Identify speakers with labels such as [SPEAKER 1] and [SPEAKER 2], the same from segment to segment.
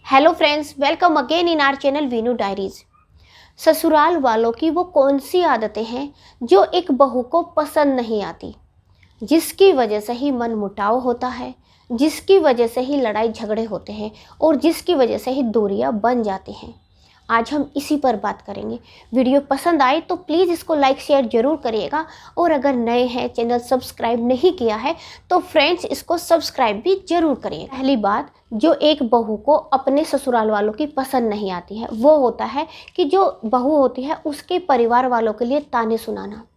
[SPEAKER 1] Hello friends, welcome again in our channel Veenu diaries. ससुराल वालों की वो कौन सी आदतें हैं जो एक बहू को पसंद नहीं आती, जिसकी वजह से ही मनमुटाव होता है, जिसकी वजह से ही लड़ाई झगड़े होते हैं और जिसकी वजह से ही दूरियां बन जाती हैं। आज हम इसी पर बात करेंगे। वीडियो पसंद आए तो प्लीज़ इसको लाइक शेयर ज़रूर करिएगा और अगर नए हैं, चैनल सब्सक्राइब नहीं किया है तो फ्रेंड्स इसको सब्सक्राइब भी ज़रूर करिए। पहली बात जो एक बहू को अपने ससुराल वालों की पसंद नहीं आती है वो होता है कि जो बहू होती है उसके परिवार वालों के लिए ताने सुनाना।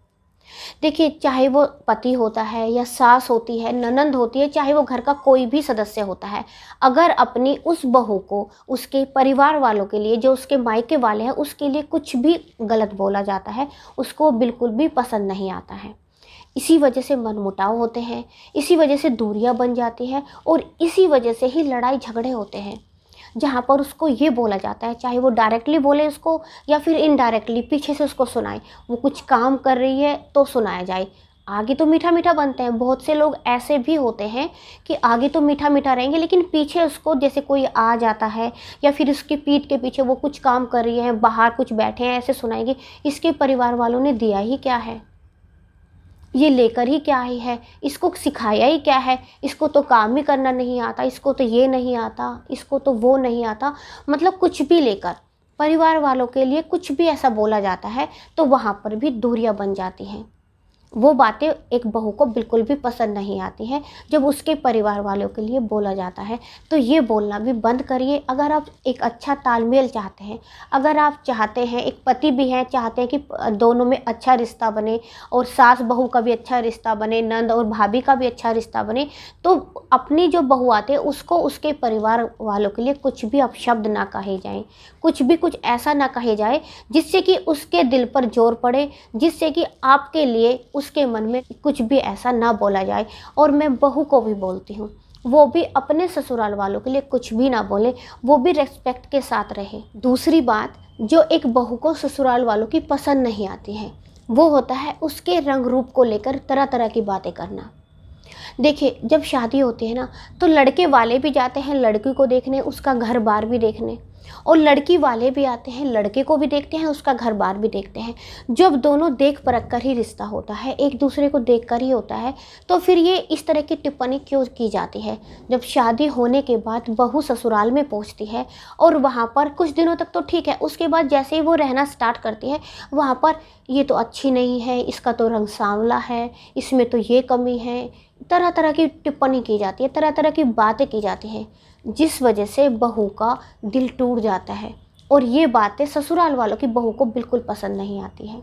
[SPEAKER 1] देखिए, चाहे वो पति होता है या सास होती है, ननंद होती है, चाहे वो घर का कोई भी सदस्य होता है, अगर अपनी उस बहू को उसके परिवार वालों के लिए, जो उसके मायके वाले हैं, उसके लिए कुछ भी गलत बोला जाता है, उसको बिल्कुल भी पसंद नहीं आता है। इसी वजह से मनमुटाव होते हैं, इसी वजह से दूरियां बन जाती हैं और इसी वजह से ही लड़ाई झगड़े होते हैं। जहाँ पर उसको ये बोला जाता है, चाहे वो डायरेक्टली बोले उसको या फिर इनडायरेक्टली पीछे से उसको सुनाए, वो कुछ काम कर रही है तो सुनाया जाए। आगे तो मीठा मीठा बनते हैं, बहुत से लोग ऐसे भी होते हैं कि आगे तो मीठा मीठा रहेंगे लेकिन पीछे उसको जैसे कोई आ जाता है या फिर उसकी पीठ के पीछे वो कुछ काम कर रही है, बाहर कुछ बैठे हैं, ऐसे सुनाएंगे। इसके परिवार वालों ने दिया ही क्या है, ये लेकर ही क्या ही है, इसको सिखाया ही क्या है, इसको तो काम ही करना नहीं आता, इसको तो ये नहीं आता, इसको तो वो नहीं आता। मतलब कुछ भी लेकर परिवार वालों के लिए कुछ भी ऐसा बोला जाता है तो वहाँ पर भी दूरियां बन जाती हैं। वो बातें एक बहू को बिल्कुल भी पसंद नहीं आती हैं जब उसके परिवार वालों के लिए बोला जाता है। तो ये बोलना भी बंद करिए। अगर आप एक अच्छा तालमेल चाहते हैं, अगर आप चाहते हैं, एक पति भी हैं, चाहते हैं कि दोनों में अच्छा रिश्ता बने और सास बहू का भी अच्छा रिश्ता बने, नंद और भाभी का भी अच्छा रिश्ता बने, तो अपनी जो बहू आते हैं उसको उसके परिवार वालों के लिए कुछ भी अपशब्द ना कहे जाएँ, कुछ ऐसा ना कहे जाए जिससे कि उसके दिल पर जोर पड़े, जिससे कि आपके लिए उसके मन में कुछ भी ऐसा ना बोला जाए। और मैं बहू को भी बोलती हूँ, वो भी अपने ससुराल वालों के लिए कुछ भी ना बोले, वो भी रेस्पेक्ट के साथ रहे। दूसरी बात जो एक बहू को ससुराल वालों की पसंद नहीं आती है वो होता है उसके रंग रूप को लेकर तरह तरह की बातें करना। देखिए, जब शादी होती है ना तो लड़के वाले भी जाते हैं लड़की को देखने, उसका घर बार भी देखने, और लड़की वाले भी आते हैं लड़के को भी देखते हैं, उसका घर बार भी देखते हैं। जब दोनों देख परख कर ही रिश्ता होता है, एक दूसरे को देख कर ही होता है, तो फिर ये इस तरह की टिप्पणी क्यों की जाती है? जब शादी होने के बाद बहू ससुराल में पहुंचती है और वहाँ पर कुछ दिनों तक तो ठीक है, उसके बाद जैसे ही वो रहना स्टार्ट करती है वहाँ पर ये तो अच्छी नहीं है, इसका तो रंग सांवला है, इसमें तो ये कमी है, तरह तरह की टिप्पणी की जाती है, तरह तरह की बातें की जाती हैं, जिस वजह से बहू का दिल टूट जाता है। और ये बातें ससुराल वालों की बहू को बिल्कुल पसंद नहीं आती हैं।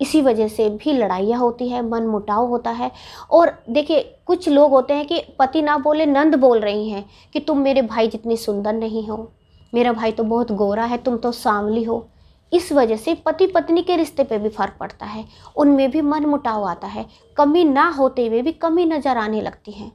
[SPEAKER 1] इसी वजह से भी लड़ाइयाँ होती है, मनमुटाव होता है। और देखिए, कुछ लोग होते हैं कि पति ना बोले नंद बोल रही हैं कि तुम मेरे भाई जितनी सुंदर नहीं हो, मेरा भाई तो बहुत गोरा है, तुम तो सांवली हो। इस वजह से पति पत्नी के रिश्ते पे भी फर्क पड़ता है, उनमें भी मनमुटाव आता है, कमी ना होते हुए भी कमी नज़र आने लगती है।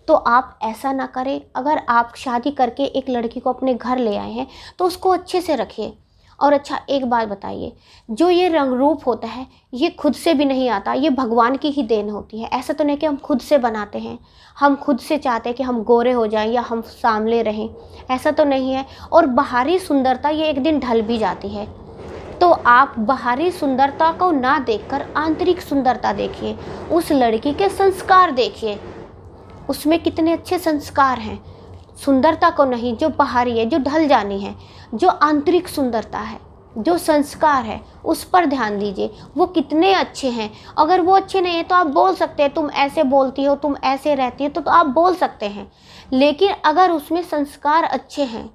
[SPEAKER 1] तो आप ऐसा ना करें। अगर आप शादी करके एक लड़की को अपने घर ले आए हैं तो उसको अच्छे से रखिए। और अच्छा, एक बात बताइए, जो ये रंग रूप होता है ये खुद से भी नहीं आता, ये भगवान की ही देन होती है। ऐसा तो नहीं कि हम खुद से बनाते हैं, हम खुद से चाहते हैं कि हम गोरे हो जाएं या हम सांवले रहें, ऐसा तो नहीं है। और बाहरी सुंदरता ये एक दिन ढल भी जाती है। तो आप बाहरी सुंदरता को ना देखकर आंतरिक सुंदरता देखिए, उस लड़की के संस्कार देखिए, उसमें कितने अच्छे संस्कार हैं। सुंदरता को नहीं, जो बाहरी है, जो ढल जानी है, जो आंतरिक सुंदरता है, जो संस्कार है, उस पर ध्यान दीजिए, वो कितने अच्छे हैं। अगर वो अच्छे नहीं है तो आप बोल सकते हैं, तुम ऐसे बोलती हो, तुम ऐसे रहती हो, तो आप बोल सकते हैं। लेकिन अगर उसमें संस्कार अच्छे हैं,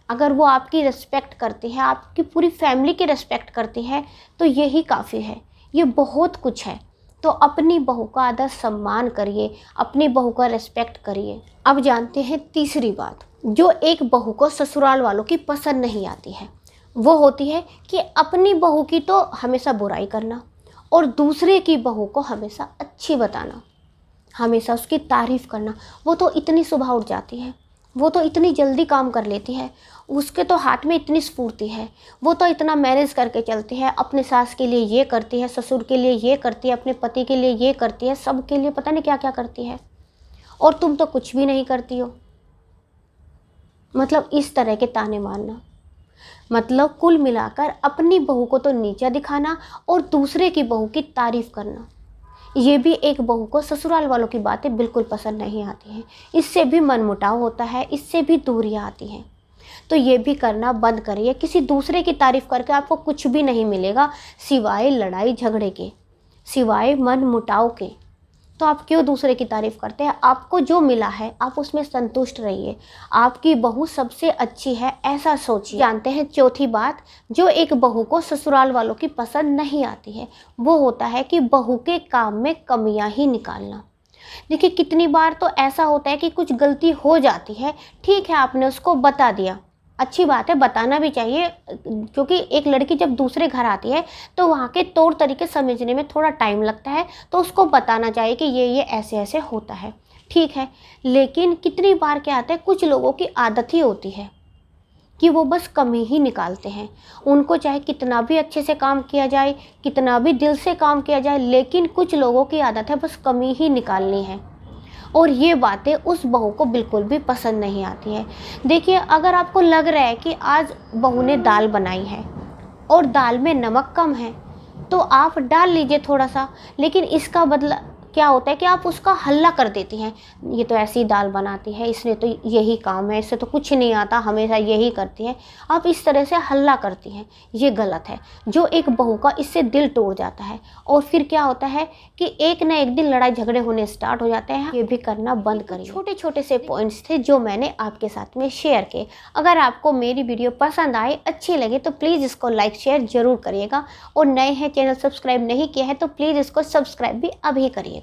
[SPEAKER 1] अगर वो आपकी रिस्पेक्ट करती है, आपकी पूरी फैमिली की रिस्पेक्ट करती है, तो यही काफ़ी है, ये बहुत कुछ है। तो अपनी बहू का आदर सम्मान करिए, अपनी बहू का रिस्पेक्ट करिए। अब जानते हैं तीसरी बात जो एक बहू को ससुराल वालों की पसंद नहीं आती है, वो होती है कि अपनी बहू की तो हमेशा बुराई करना और दूसरे की बहू को हमेशा अच्छी बताना, हमेशा उसकी तारीफ़ करना। वो तो इतनी सुबह उठ जाती है, वो तो इतनी जल्दी काम कर लेती है, उसके तो हाथ में इतनी स्फूर्ति है, वो तो इतना मैनेज करके चलती है, अपने सास के लिए ये करती है, ससुर के लिए ये करती है, अपने पति के लिए ये करती है, सब के लिए पता नहीं क्या क्या करती है, और तुम तो कुछ भी नहीं करती हो। मतलब इस तरह के ताने मारना, मतलब कुल मिलाकर अपनी बहू को तो नीचा दिखाना और दूसरे की बहू की तारीफ करना। ये भी एक बहू को ससुराल वालों की बातें बिल्कुल पसंद नहीं आती हैं। इससे भी मनमुटाव होता है, इससे भी दूरियां आती हैं। तो ये भी करना बंद करिए। किसी दूसरे की तारीफ करके आपको कुछ भी नहीं मिलेगा सिवाय लड़ाई झगड़े के, सिवाय मनमुटाव के। तो आप क्यों दूसरे की तारीफ करते हैं? आपको जो मिला है आप उसमें संतुष्ट रहिए। आपकी बहू सबसे अच्छी है, ऐसा सोचिए। जानते हैं चौथी बात, जो एक बहू को ससुराल वालों की पसंद नहीं आती है, वो होता है कि बहू के काम में कमियां ही निकालना। देखिए कितनी बार तो ऐसा होता है कि कुछ गलती हो जाती है, ठीक है आपने उसको बता दिया, अच्छी बात है, बताना भी चाहिए, क्योंकि एक लड़की जब दूसरे घर आती है तो वहाँ के तौर तरीके समझने में थोड़ा टाइम लगता है, तो उसको बताना चाहिए कि ये ऐसे ऐसे होता है, ठीक है। लेकिन कितनी बार क्या आता है, कुछ लोगों की आदत ही होती है कि वो बस कमी ही निकालते हैं। उनको चाहे कितना भी अच्छे से काम किया जाए, कितना भी दिल से काम किया जाए, लेकिन कुछ लोगों की आदत है बस कमी ही निकालनी है। और ये बातें उस बहू को बिल्कुल भी पसंद नहीं आती है। देखिए अगर आपको लग रहा है कि आज बहू ने दाल बनाई है और दाल में नमक कम है, तो आप डाल लीजिए थोड़ा सा, लेकिन इसका बदला क्या होता है कि आप उसका हल्ला कर देती हैं, ये तो ऐसी दाल बनाती है, इसने तो यही काम है, इससे तो कुछ नहीं आता, हमेशा यही करती है। आप इस तरह से हल्ला करती हैं, ये गलत है। जो एक बहू का इससे दिल टूट जाता है और फिर क्या होता है कि एक ना एक दिन लड़ाई झगड़े होने स्टार्ट हो जाते हैं। ये भी करना बंद करिए। छोटे छोटे से पॉइंट्स थे जो मैंने आपके साथ में शेयर किए। अगर आपको मेरी वीडियो पसंद आए, अच्छी लगे, तो प्लीज़ इसको लाइक शेयर ज़रूर करिएगा। और नए हैं, चैनल सब्सक्राइब नहीं किया है तो प्लीज़ इसको सब्सक्राइब भी अभी करिएगा।